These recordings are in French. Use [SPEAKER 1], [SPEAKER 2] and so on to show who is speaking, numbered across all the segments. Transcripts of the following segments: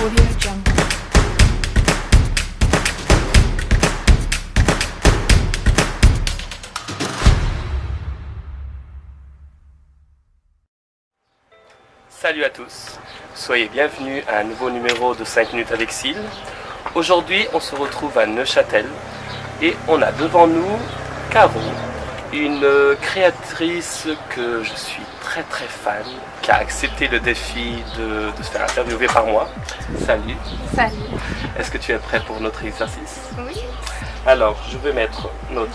[SPEAKER 1] Audio Jungle.
[SPEAKER 2] Salut à tous, soyez bienvenus à un nouveau numéro de 5 minutes avec Syl. Aujourd'hui on se retrouve à Neuchâtel et on a devant nous Caro, une créatrice que je suis très fan, qui a accepté le défi de se faire interviewer par moi. Salut.
[SPEAKER 3] Salut.
[SPEAKER 2] Est-ce que tu es prêt pour notre exercice?
[SPEAKER 3] Oui.
[SPEAKER 2] Alors je vais mettre le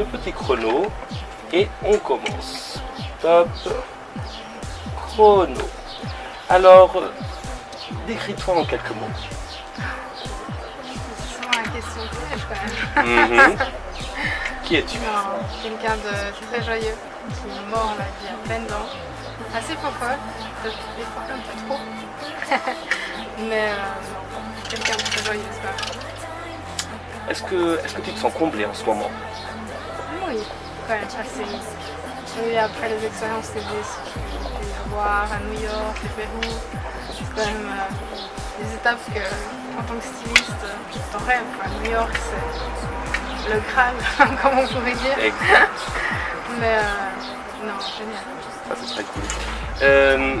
[SPEAKER 2] petit chrono et on commence. Top. Chrono. Alors, décris-toi en quelques mots.
[SPEAKER 3] C'est souvent la question piège quand même.
[SPEAKER 2] Qui es-tu?
[SPEAKER 3] Quelqu'un de très joyeux, qui est mort la vie à pleines dents, assez fofolle, des fois un peu trop, mais quelqu'un de très joyeux, c'est pas.
[SPEAKER 2] Est-ce que tu te sens comblé en ce moment?
[SPEAKER 3] Oui, quand même, assez. Oui, après les expériences que j'ai voir à New York, le Pérou, c'est quand même des étapes que, en tant que styliste, t'en rêves. New York, c'est le Graal, comme on pourrait dire.
[SPEAKER 2] Exact.
[SPEAKER 3] Mais non, génial.
[SPEAKER 2] Ça, c'est très cool.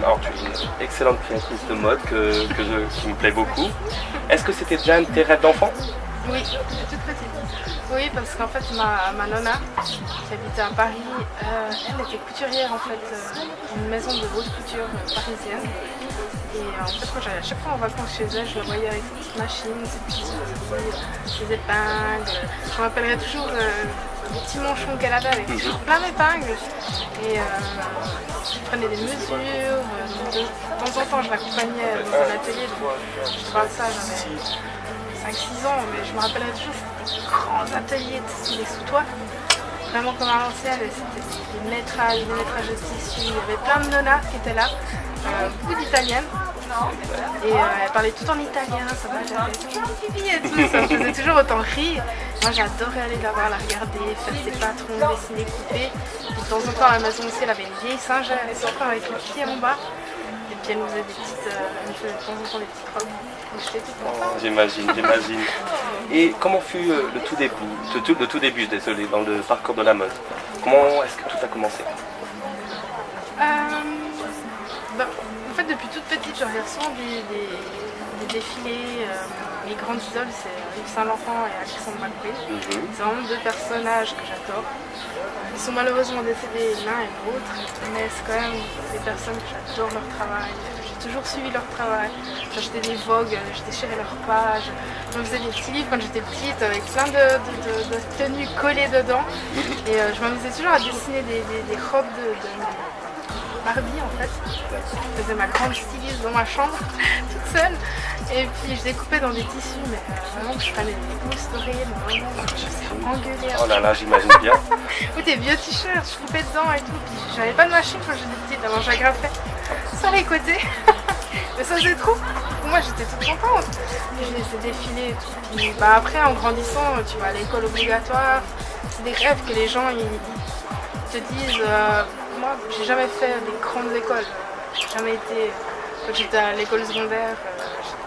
[SPEAKER 2] Alors, tu es une excellente créatrice de mode qui me plaît beaucoup. Est-ce que c'était déjà un de tes rêves d'enfant?
[SPEAKER 3] Oui, toute petite. Oui, parce qu'en fait, ma nonna, qui habitait à Paris, elle était couturière en fait, une maison de haute couture parisienne. Et en fait, quand j'allais à chaque fois en vacances chez elle, je la voyais avec ses petites machines, ses petits outils, ses épingles. Je me rappellerai toujours les petits manchons qu'elle avait avec plein d'épingles. Et je prenais des mesures. De temps en temps, je l'accompagnais dans un atelier. Donc, je te parle de ça, j'avais 5-6 ans, mais je me rappellerai toujours ces grands ateliers sous les sous-toits, vraiment comme à l'ancienne, c'était des métrages de tissu, il y avait plein de nonnas qui étaient là, beaucoup d'italiennes, et elles parlaient tout en italien, ça m'a fait et tout, ça me faisait toujours autant rire. Moi j'adorais aller la voir, la regarder, faire ses patrons, dessiner, couper, et de temps en temps à la maison aussi elle avait une vieille singère, elle était encore avec le pied en bas. Et puis elle nous faisait elle faisait de temps en temps des petites robes. Donc j'étais toute contente.
[SPEAKER 2] J'imagine. Et comment fut le tout début, désolé, dans le parcours de la mode? Comment est-ce que tout a commencé?
[SPEAKER 3] En fait, depuis toute petite, je regarde souvent des défilés. Mes grandes idoles, c'est Yves Saint Laurent et Alexandre McQueen. C'est vraiment deux personnages que j'adore. Ils sont malheureusement décédés l'un et l'autre, mais c'est quand même des personnes que j'adore leur travail. J'ai toujours suivi leur travail. J'achetais des Vogue, je déchirais leurs pages. Je me faisais des petits livres quand j'étais petite avec plein de tenues collées dedans. Et je m'amusais toujours à dessiner des robes de Barbie en fait. Je faisais ma grande styliste dans ma chambre, toute seule. Et puis je découpais dans des tissus, mais vraiment je prenais des gousses dorées, mais vraiment je me faisais engueuler.
[SPEAKER 2] Oh là là, j'imagine bien.
[SPEAKER 3] Ou des vieux t-shirts, je coupais dedans et tout. Puis j'avais pas de machine quand j'étais petite, alors j'agrafais sur les côtés. Mais ça faisait trop. Moi j'étais toute contente. Puis je laissais défiler et tout. Puis après en grandissant, tu vas à l'école obligatoire. C'est des rêves que les gens ils te disent. Moi j'ai jamais fait des grandes écoles. J'ai jamais été. Quand j'étais à l'école secondaire,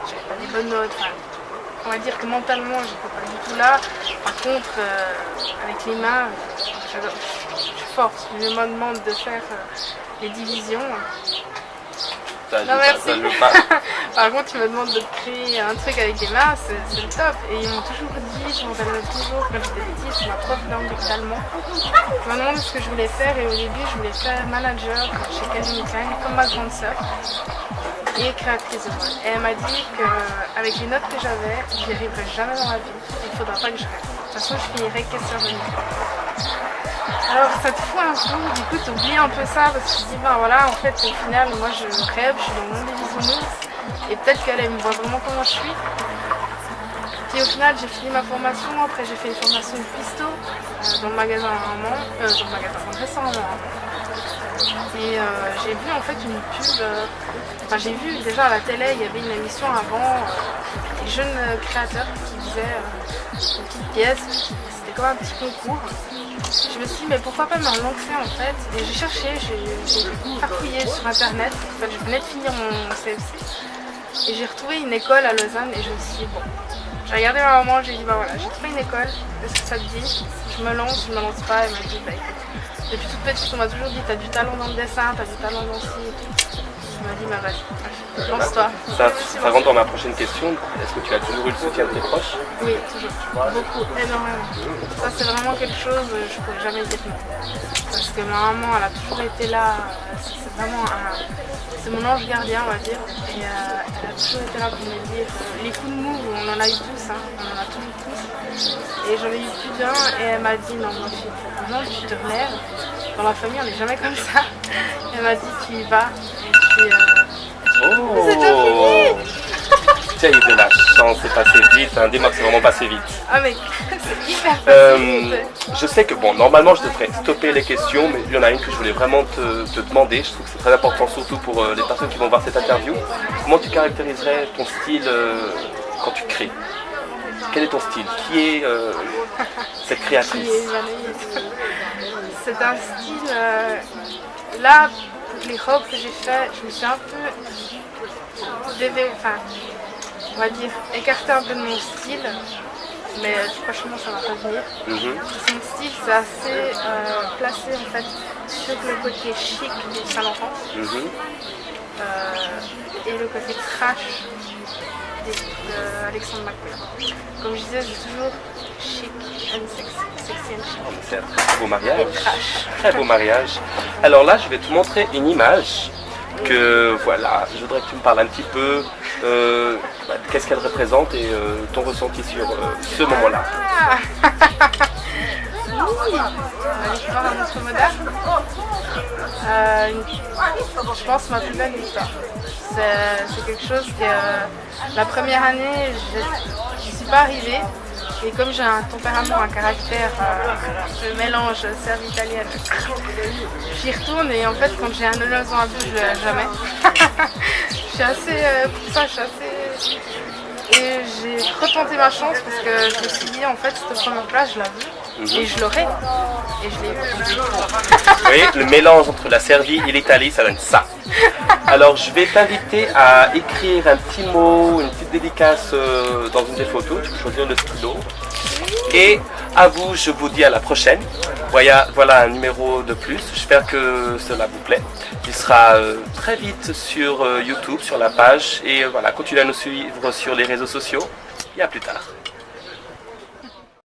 [SPEAKER 3] j'avais pas des bonnes notes. Enfin, on va dire que mentalement, j'étais pas du tout là. Par contre, avec les mains, je force. Je me demande de faire les divisions. Non, merci. Par contre, tu me demandes de créer un truc avec les mains, c'est le top. Et ils m'ont toujours dit, je m'en rappellerai toujours, quand j'étais petite, c'est ma prof d'allemand. Je me demandé ce que je voulais faire et au début, je voulais faire manager chez Calvin Klein, comme ma grande sœur, et créatrice de mode. Et elle m'a dit qu'avec les notes que j'avais, j'y arriverais jamais dans la vie. Il ne faudra pas que je rêve. De toute façon, je finirais caissière de nuit. Alors ça te fout un coup, du coup tu oublies un peu ça parce que tu te dis ben voilà en fait au final moi je rêve, je suis dans mon bisounours et peut-être qu'elle me voit vraiment comment je suis. Puis au final j'ai fini ma formation, après j'ai fait une formation de cuistot dans le magasin dans le restaurant et j'ai vu en fait une pub, j'ai vu déjà à la télé il y avait une émission avant des jeunes créateurs qui faisaient une petite pièce, c'était comme un petit concours. Je me suis dit mais pourquoi pas me lancer en fait, et j'ai cherché, j'ai farfouillé sur internet, en fait je venais de finir mon CFC Et j'ai retrouvé une école à Lausanne et je me suis dit, bon, j'ai regardé ma maman, j'ai dit, bah voilà, j'ai trouvé une école, est-ce que ça te dit? Je me lance pas, elle m'a dit, bah écoute, depuis toute petite, on m'a toujours dit, t'as du talent dans le dessin, t'as du talent dans ci et tout. Elle m'a dit, bah vas-y, lance-toi.
[SPEAKER 2] Ça rentre dans ma prochaine question. Est-ce que tu as toujours eu le soutien de tes proches?
[SPEAKER 3] Oui, toujours. Beaucoup, énormément. Ça, c'est vraiment quelque chose, je ne pourrais jamais dire non. Parce que ma maman, elle a toujours été là. C'est vraiment c'est mon ange gardien, on va dire. Et elle a toujours été là pour me dire. Les coups de mou, on en a eu tous, hein. On en a tous eu tous. Et j'en ai eu plus d'un. Et elle m'a dit, non, ma fille, non, tu te relèves. Dans la famille, on n'est jamais comme ça. Elle m'a dit, tu y vas. Et puis, c'est déjà fini.
[SPEAKER 2] Tu as eu de la chance, c'est passé vite. Dis-moi que c'est vraiment passé vite.
[SPEAKER 3] Ah mais c'est hyper facile.
[SPEAKER 2] Je sais que bon, normalement je devrais stopper les questions, mais il y en a une que je voulais vraiment te demander. Je trouve que c'est très important, surtout pour les personnes qui vont voir cette interview. Comment tu caractériserais ton style quand tu crées? Quel est ton style? Qui est cette créatrice?
[SPEAKER 3] C'est un style. Là, pour les robes que j'ai fait, je me suis un peu on va dire, écarté un peu de mon style, mais franchement ça va revenir. Son style c'est assez placé en fait sur le côté chic du Saint-Laurent et le côté trash d'Alexandre McQueen. Comme je disais, c'est toujours chic and sexy and chic.
[SPEAKER 2] C'est un très beau mariage.
[SPEAKER 3] Et trash.
[SPEAKER 2] Très beau mariage. Alors là, je vais te montrer une image que voilà, je voudrais que tu me parles un petit peu qu'est-ce qu'elle représente et ton ressenti sur ce moment-là.
[SPEAKER 3] Oui, l'histoire d'un autre moderne. Je pense ma plus belle histoire. C'est quelque chose que la première année, je ne suis pas arrivée. Et comme j'ai un tempérament, un caractère, je mélange serve italienne, j'y retourne et en fait quand j'ai un honneur dans la bouche, je ne l'ai jamais. Je suis assez, pour ça je suis assez... Et j'ai retenté ma chance parce que je me suis dit en fait cette première place je la veux et je l'aurai. Et je l'ai eu.
[SPEAKER 2] Vous voyez, le mélange entre la Serbie et l'Italie, ça donne ça. Alors je vais t'inviter à écrire un petit mot, une petite dédicace dans une des photos, tu peux choisir le stylo. Et à vous, je vous dis à la prochaine. Voilà un numéro de plus, j'espère que cela vous plaît. Il sera très vite sur YouTube, sur la page. Et voilà, continuez à nous suivre sur les réseaux sociaux. Et à plus tard.